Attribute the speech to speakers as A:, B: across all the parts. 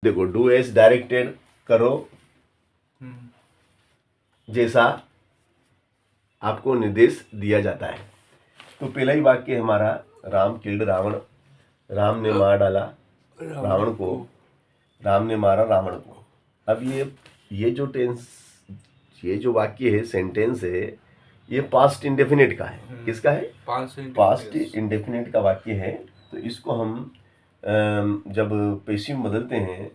A: देखो, do as directed, करो जैसा आपको निर्देश दिया जाता है। तो पहला ही वाक्य है हमारा, राम किल्ड रावण, राम ने मार डाला रावण को, राम ने मारा रावण को। अब ये जो टेंस, ये जो वाक्य है, सेंटेंस है, ये पास्ट इंडेफिनिट का है। किसका है? पास्ट इंडेफिनिट का वाक्य है। तो इसको हम जब पेशिव में बदलते हैं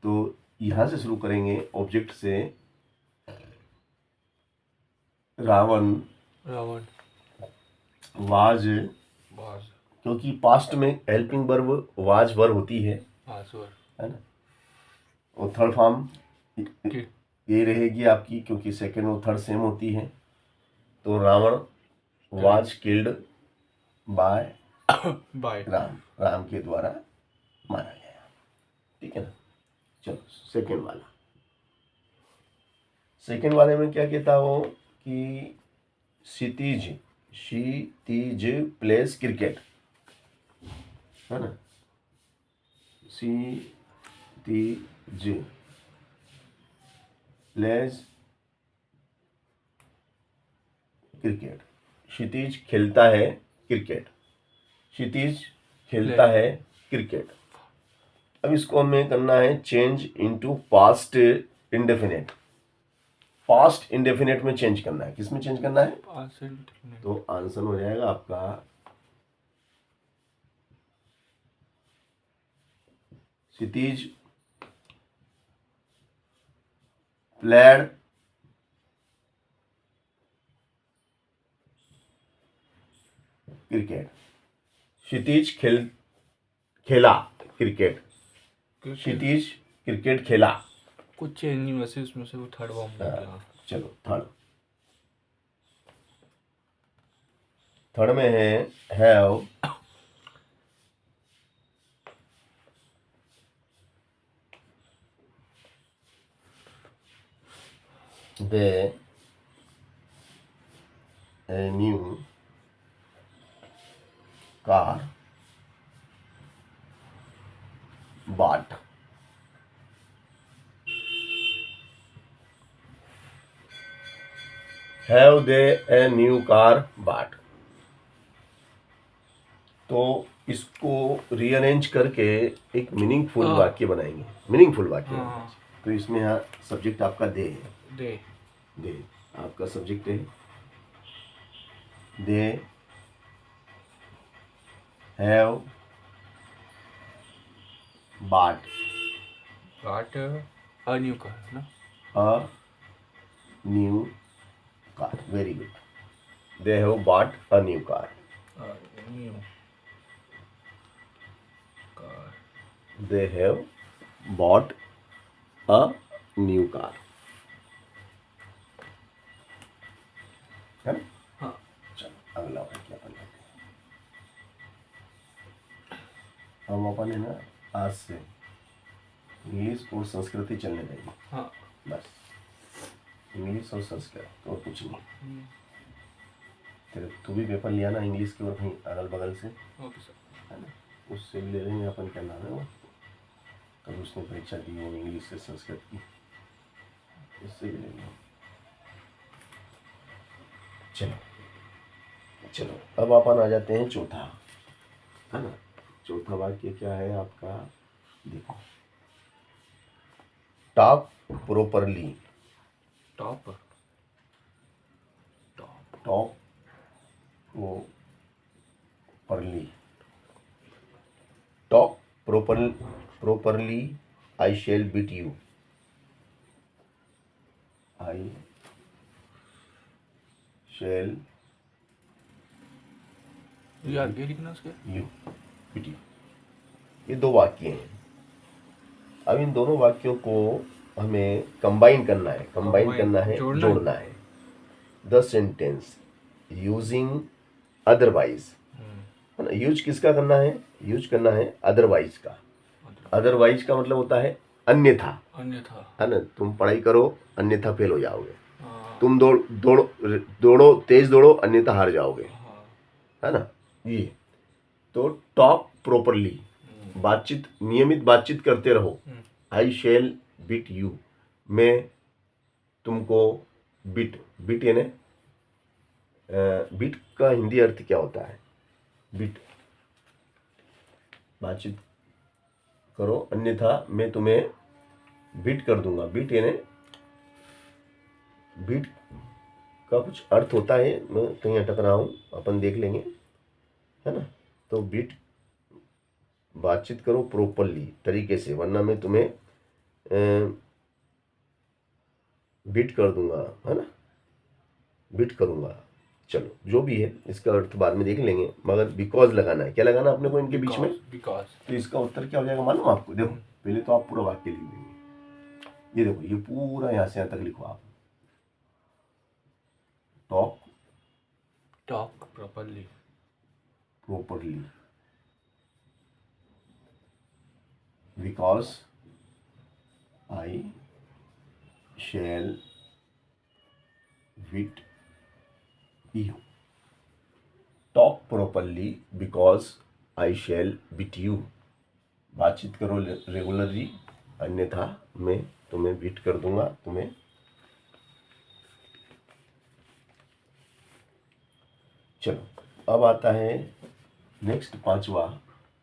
A: तो यहां से शुरू करेंगे, ऑब्जेक्ट से। रावण वाज, क्योंकि पास्ट में हेल्पिंग वर्ब वाज वर्ब होती है ना। और थर्ड फॉर्म ये रहेगी आपकी, क्योंकि सेकंड और थर्ड सेम होती है। तो Ravan was killed by Ram, Ram के द्वारा मारा गया। ठीक है ना। चलो सेकंड वाले में क्या कहता हो कि क्षितिज प्लेस क्रिकेट, है ना। क्षितिज प्लेस क्रिकेट, क्षितिज खेलता है क्रिकेट, क्षितिज खेलता है क्रिकेट। अब इसको हमें करना है change into past indefinite. Past indefinite में चेंज करना है। किस में चेंज करना है? Past indefinite. तो आंसर हो जाएगा आपका क्षितिज प्लेड क्रिकेट, क्षितिज खेला क्रिकेट, क्षितिज क्रिकेट खेला।
B: कुछ चेंज नहीं, वैसे उसमें से वो थर्ड फॉर्म हो गया।
A: चलो थर्ड में है have they a new car bought। Have they a new car bought? तो इसको रीअरेंज करके एक मीनिंगफुल वाक्य बनाएंगे। मीनिंगफुल वाक्य बनाएंगे। तो इसमें यहाँ सब्जेक्ट आपका दे है। दे आपका सब्जेक्ट है। They have bought
B: a new car ना,
A: a new car। Very good. They have bought a new car।
B: new car।
A: They have bought a new car। है ना?
B: हाँ।
A: चलो अगला वाक्य अपन लेते हैं। हम अपन है ना, आज से इंग्लिश और संस्कृति चलने देंगे।
B: हाँ।
A: बस इंग्लिश और संस्कृत और कुछ नहीं। तेरे तू भी पेपर लिया ना इंग्लिश के, और कहीं अगल बगल से,
B: ओके सर।
A: है ना, उससे भी ले लेंगे अपन। क्या नाम है वो, कभी उसने परीक्षा दी हो इंग्लिश से संस्कृत की, उससे भी लेंगे। चलो अब अपन आ जाते हैं चौथा, है ना। चौथा वाक्य क्या है आपका, देखो। Talk properly.
B: Top
A: talk properly, talk properly I shall beat you. I shall
B: ये आगे लिखना उसके,
A: यू बीट यू। ये दो वाक्य हैं। अब इन दोनों वाक्यों को हमें कंबाइन करना है, जोड़ना है। द सेंटेंस यूजिंग अदरवाइज, है ना। यूज किसका करना है? यूज करना है अदरवाइज का। अदरवाइज का मतलब होता है अन्यथा, है ना। तुम पढ़ाई करो अन्यथा फेल हो जाओगे। तुम दौड़ो तेज दौड़ो अन्यथा हार जाओगे, है ना। ये तो टॉक प्रॉपरली, बातचीत, नियमित बातचीत करते रहो, आई शेल बीट यू, मैं तुमको बीट, बीट यानी बीट का हिंदी अर्थ क्या होता है? बीट, बातचीत करो अन्यथा मैं तुम्हें बीट कर दूंगा। बीट यानी, बीट का कुछ अर्थ होता है, मैं कहीं अटक रहा हूँ, अपन देख लेंगे, है ना। तो बीट, बातचीत करो प्रॉपरली, तरीके से, वरना मैं तुम्हें बीट कर दूंगा, है ना, बीट करूंगा। चलो जो भी है, इसका अर्थ बाद में देख लेंगे, मगर बिकॉज लगाना है। क्या लगाना अपने को इनके बीच में?
B: बिकॉज।
A: तो इसका उत्तर क्या हो जाएगा मालूम आपको? देखो पहले तो आप पूरा वाक्य लिख देंगे। ये देखो, ये पूरा यहां से यहां तक लिखो आप। Talk
B: talk properly,
A: properly, because I shall beat you. Talk properly because I shall beat you. बातचीत करो रेगुलरली, अन्यथा मैं तुम्हें बीट कर दूंगा, तुम्हें। चलो अब आता है नेक्स्ट 5वां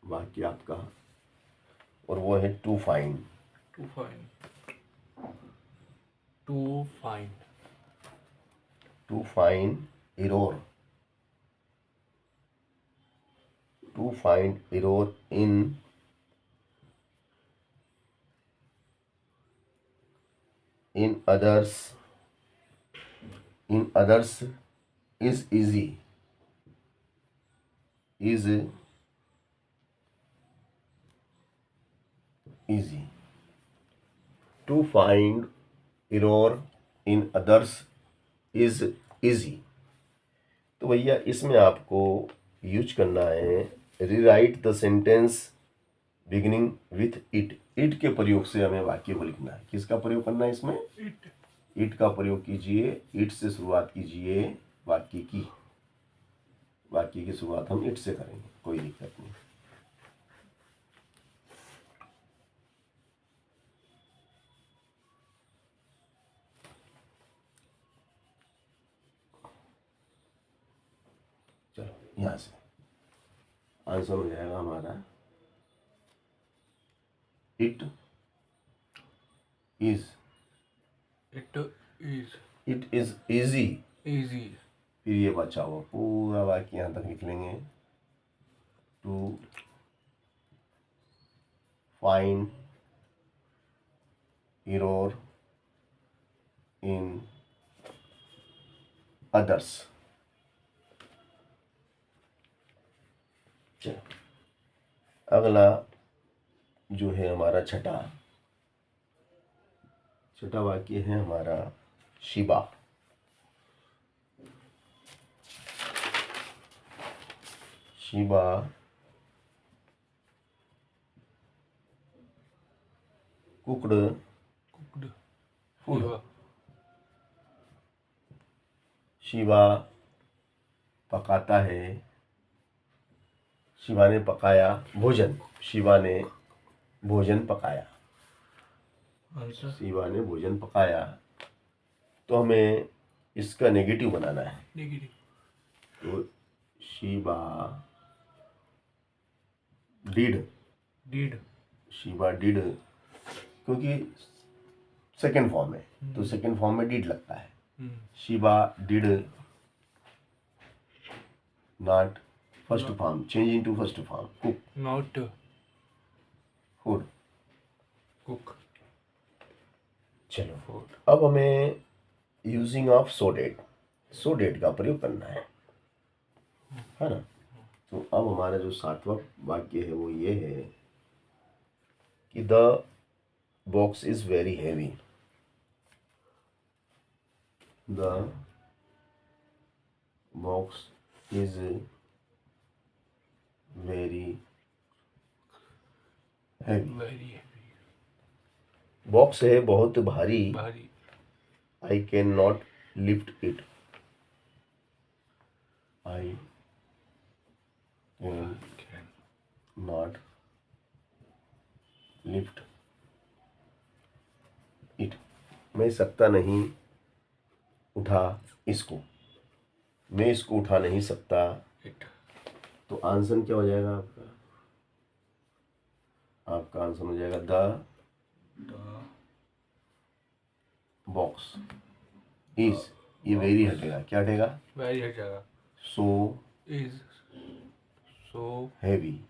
A: वाक्य आपका, और वो है to find.
B: To find, to find,
A: to find error, to find error in others, in others is easy, is easy. To find error in others is easy. तो भैया इसमें आपको यूज करना है, rewrite the sentence beginning with it. It के प्रयोग से हमें वाक्य को लिखना है। किसका प्रयोग करना है इसमें? इट का प्रयोग कीजिए, इट से शुरुआत कीजिए वाक्य की। वाक्य की शुरुआत हम इट से करेंगे, कोई दिक्कत नहीं। चलो यहां से आंसर हो जाएगा हमारा, it is,
B: it is,
A: it is easy.
B: Easy,
A: फिर ये बचा हुआ पूरा वाक्य यहां तक लिख लेंगे, to find error in others। चलो अगला जो है हमारा छठा वाक्य है हमारा Shiba. Shiba cooked
B: cooked,
A: food. Shiva पकाता है, शिवा ने पकाया भोजन, शिवा ने भोजन पकाया,
B: आंसर
A: शिवा ने भोजन पकाया। तो हमें इसका नेगेटिव बनाना है।
B: नेगेटिव,
A: तो Shiva did,
B: did,
A: Shiva did, क्योंकि सेकेंड फॉर्म है तो सेकेंड फॉर्म में डिड लगता है। Shiva did not, first form change into first form, cook,
B: not
A: food.
B: Cook.
A: चलो अब हमें यूजिंग ऑफ सो डेट का प्रयोग करना है ना। तो अब हमारा जो 7वां वाक्य है वो ये है कि the box is very heavy. The box is very heavy.
B: Very heavy,
A: box है बहुत भारी,
B: भारी,
A: I can not lift it, I can not lift मैं सकता नहीं उठा इसको, मैं इसको उठा नहीं सकता।
B: इट।
A: तो आंसर क्या हो जाएगा आपका? आपका आंसर हो जाएगा द
B: द
A: बॉक्स इज, ये वेरी हटेगा, क्या हटेगा?
B: वेरी हट जाएगा।
A: So
B: is so
A: heavy,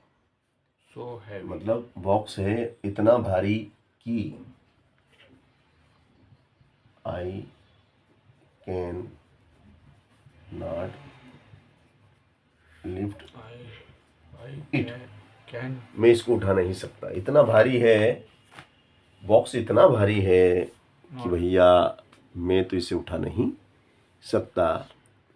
B: heavy.
A: मतलब बॉक्स है इतना भारी कि I can not lift
B: I
A: It.
B: Can
A: मैं इसको उठा नहीं सकता। इतना भारी है, बॉक्स इतना भारी है कि भैया मैं तो इसे उठा नहीं सकता।